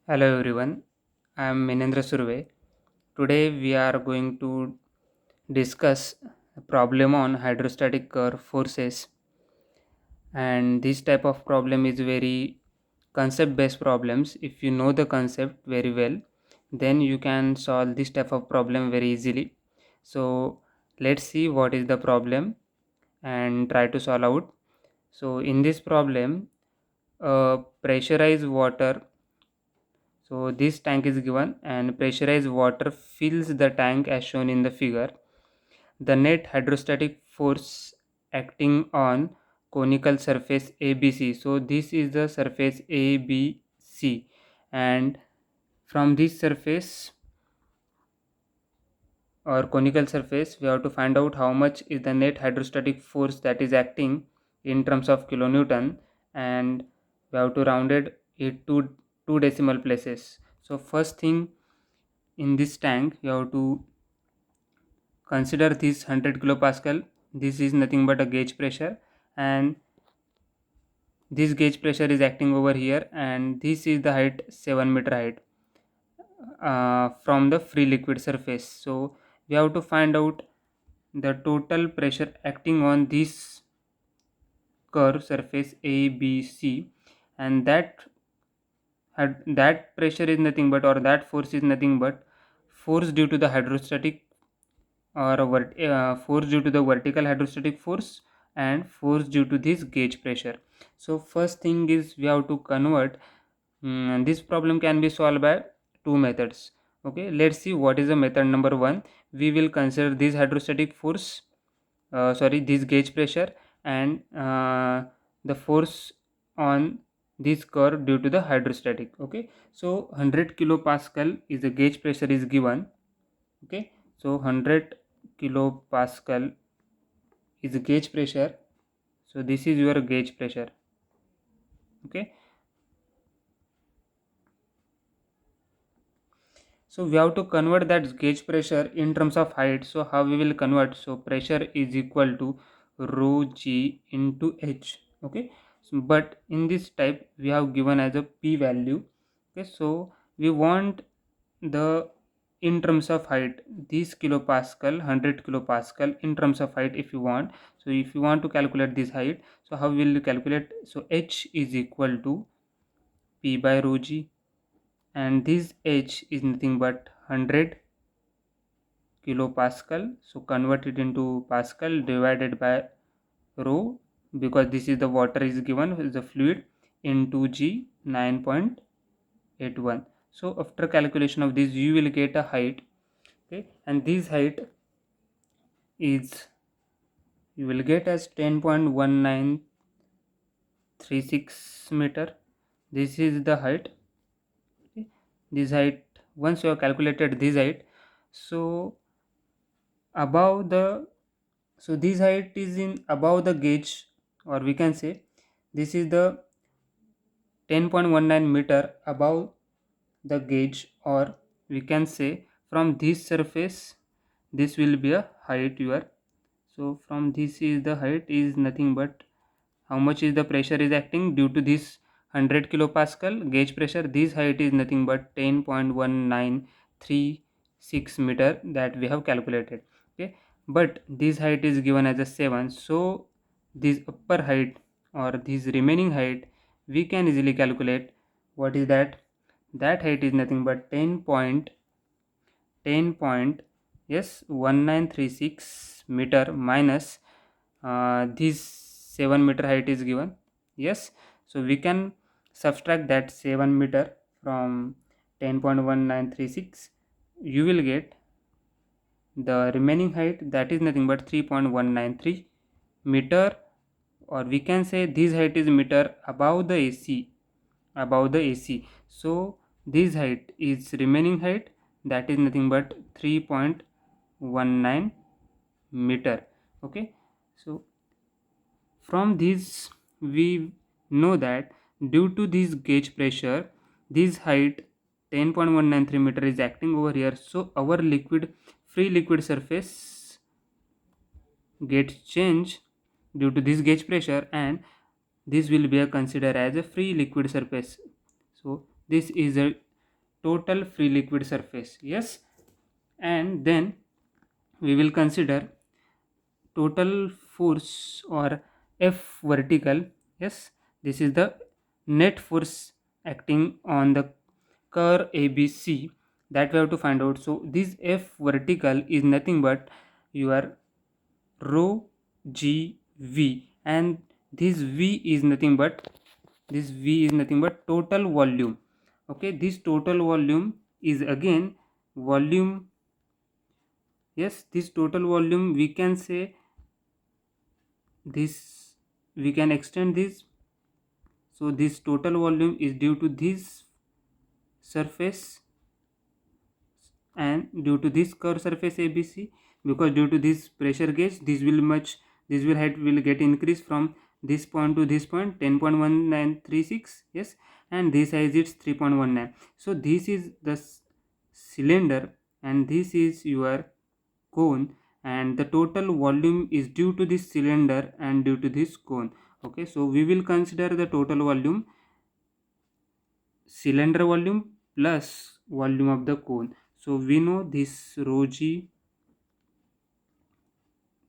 Hello everyone, I am Minendra Surve. Today we are going to discuss a problem on hydrostatic curve forces, and this type of problem is very concept based problems. If you know the concept very well, then you can solve this type of problem very easily. So let's see what is the problem and try to solve out. So in this problem, pressurized water, so this tank is given and pressurized water fills the tank as shown in the figure. The net hydrostatic force acting on conical surface ABC. So this is the surface ABC, and from this surface or conical surface we have to find out how much is the net hydrostatic force that is acting in terms of kilonewton, and we have to round it to two decimal places. So first thing, in this tank you have to consider this 100 kilopascal. This is nothing but a gauge pressure, and this gauge pressure is acting over here, and this is the height, 7 meter height, from the free liquid surface. So we have to find out the total pressure acting on this curve surface ABC, and that pressure is nothing but, or that force is nothing but, force due to the hydrostatic, or force due to the vertical hydrostatic force and force due to this gauge pressure. So first thing is we have to convert. This problem can be solved by two methods. Okay, let's see what is the method number one. We will consider this hydrostatic force, this gauge pressure, and the force on this curve due to the hydrostatic. Okay, so 100 kilopascal is the gauge pressure is given. Okay, so 100 kilopascal is the gauge pressure. So this is your gauge pressure. Okay, so we have to convert that gauge pressure in terms of height. So how we will convert? So pressure is equal to rho g into h. Okay, so, but in this type we have given as a p value. Okay, so we want the, in terms of height, this kilopascal, 100 kilopascal in terms of height if you want. So if you want to calculate this height, so how will you calculate? So h is equal to p by rho g, and this h is nothing but 100 kilopascal. So convert it into pascal divided by rho, because this is the water is given, is the fluid, into g, 9.81. So after calculation of this you will get a height. Okay, and this height is, you will get as 10.1936 meter. This is the height. Okay, this height, once you have calculated this height, so above the, so this height is in above the gauge, or we can say this is the 10.19 meter above the gauge, or we can say from this surface this will be a height your. So from this is the height is nothing but how much is the pressure is acting due to this 100 kilopascal gauge pressure. This height is nothing but 10.1936 meter that we have calculated. Okay, but this height is given as a 7, so this upper height or this remaining height we can easily calculate. What is that? That height is nothing but 10 point, yes, 1936 meter minus this 7 meter height is given. Yes, so we can subtract that 7 meter from 10.1936. You will get the remaining height, that is nothing but 3.193 meter, or we can say this height is meter above the AC, above the AC. So this height is remaining height, that is nothing but 3.19 meter. Okay, so from this we know that due to this gauge pressure, this height 10.193 meter is acting over here. So our liquid, free liquid surface gets changed due to this gauge pressure, and this will be considered as a free liquid surface. So this is a total free liquid surface. Yes, and then we will consider total force or F vertical. Yes, this is the net force acting on the curve ABC that we have to find out. So this F vertical is nothing but your rho g v, and this v is nothing but total volume. Okay, this total volume is again volume. Yes, this total volume we can say this, we can extend this. So this total volume is due to this surface and due to this curved surface ABC, because due to this pressure gauge this will height will get increased from this point to this point 10.1936. Yes, and this size is 3.19. so this is the cylinder and this is your cone, and the total volume is due to this cylinder and due to this cone. Okay, so we will consider the total volume, cylinder volume plus volume of the cone. So we know this rho g,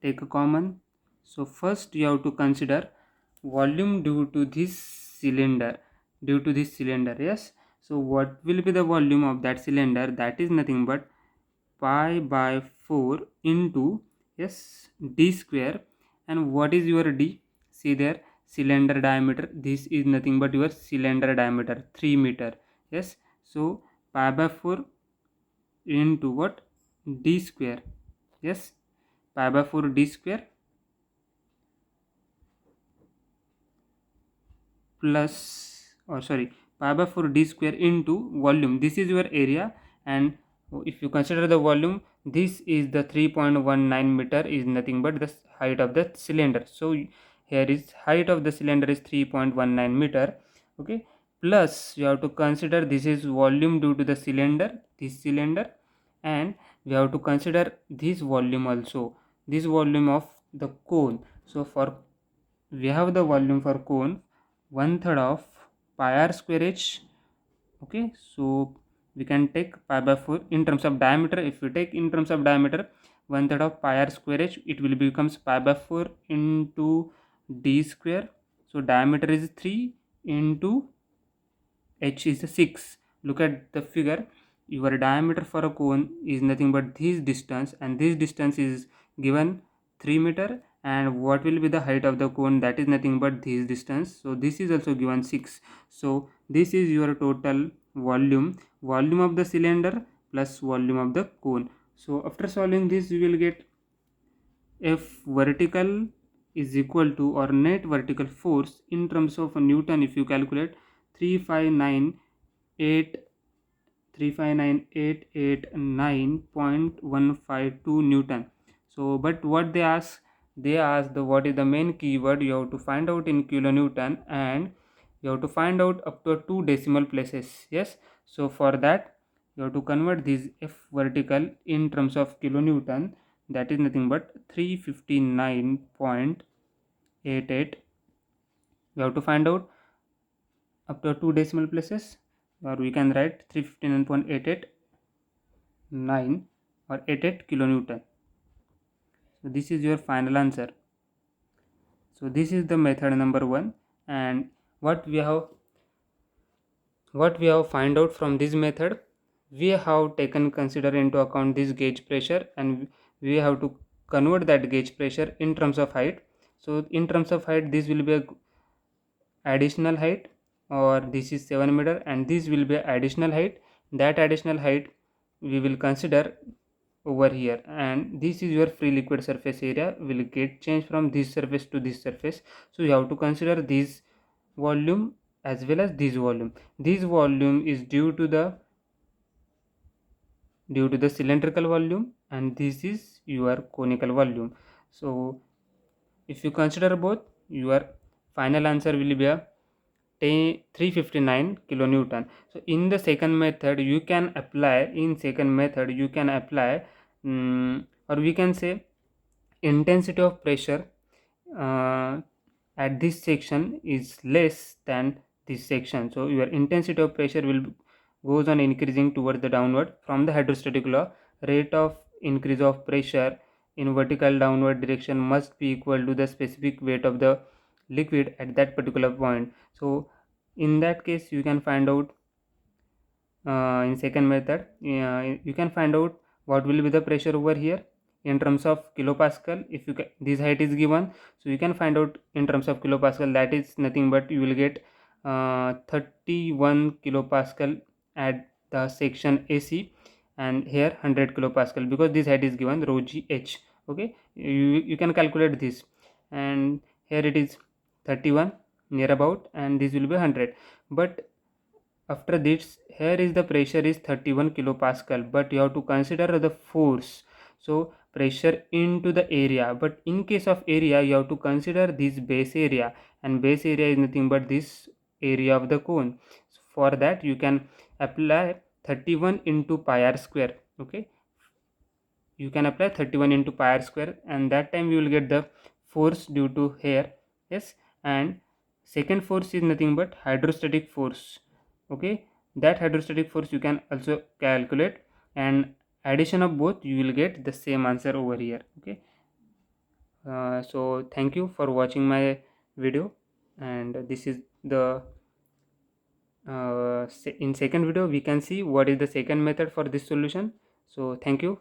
take a common. So first you have to consider volume due to this cylinder, yes. So what will be the volume of that cylinder? That is nothing but pi by 4 into, yes, d square. And what is your d? See there, cylinder diameter, this is nothing but your cylinder diameter 3 meter. Yes, so pi by 4 into what? D square. Yes, pi by 4 d square plus, or sorry, pi by 4 d square into volume. This is your area, and if you consider the volume, this is the 3.19 meter is nothing but the height of the cylinder. So here is height of the cylinder is 3.19 meter. Okay, plus you have to consider this is volume due to the cylinder, this cylinder, and we have to consider this volume also, this volume of the cone. So for we have the volume for cone 1/3 of pi r square h. Okay, so we can take pi by 4 in terms of diameter. If we take in terms of diameter 1/3 of pi r square h, it will becomes pi by 4 into d square. So diameter is 3 into h is 6. Look at the figure. Your diameter for a cone is nothing but this distance, and this distance is given 3 meter, and what will be the height of the cone? That is nothing but this distance. So this is also given 6. So this is your total volume of the cylinder plus volume of the cone. So after solving this, we will get F vertical is equal to, or net vertical force in terms of Newton, if you calculate 359,8 359,889.152 Newton. So but what they ask, the what is the main keyword? You have to find out in kilonewton, and you have to find out up to 2 decimal places. Yes, so for that you have to convert this F vertical in terms of kilonewton, that is nothing but 359.88. you have to find out up to 2 decimal places, or we can write 359.889 or 88 kilonewton. So this is your final answer. So this is the method number 1, and what we have find out from this method, we have taken consider into account this gauge pressure, and we have to convert that gauge pressure in terms of height. So in terms of height, this will be a additional height, or this is 7 meter, and this will be additional height. That additional height we will consider over here, and this is your free liquid surface area will get changed from this surface to this surface. So you have to consider this volume as well as this volume. This volume is due to the cylindrical volume, and this is your conical volume. So if you consider both, your final answer will be a 359 kilonewton. So in the second method you can apply, or we can say intensity of pressure at this section is less than this section. So your intensity of pressure will goes on increasing towards the downward. From the hydrostatic law, rate of increase of pressure in vertical downward direction must be equal to the specific weight of the liquid at that particular point. So in that case you can find out, in second method, you can find out what will be the pressure over here in terms of kilopascal. If you this height is given, so you can find out in terms of kilopascal. That is nothing but you will get 31 kilopascal at the section AC, and here 100 kilopascal, because this height is given rho g h. Okay, you can calculate this, and here it is 31 near about, and this will be 100. But after this, here is the pressure is 31 kilopascal, but you have to consider the force. So pressure into the area, but in case of area you have to consider this base area, and base area is nothing but this area of the cone. So for that you can apply 31 into pi r square. Okay, you can apply 31 into pi r square, and that time you will get the force due to here. Yes, and second force is nothing but hydrostatic force. Okay, that hydrostatic force you can also calculate, and addition of both you will get the same answer over here. Okay, so thank you for watching my video, and this is the in second video we can see what is the second method for this solution. So thank you.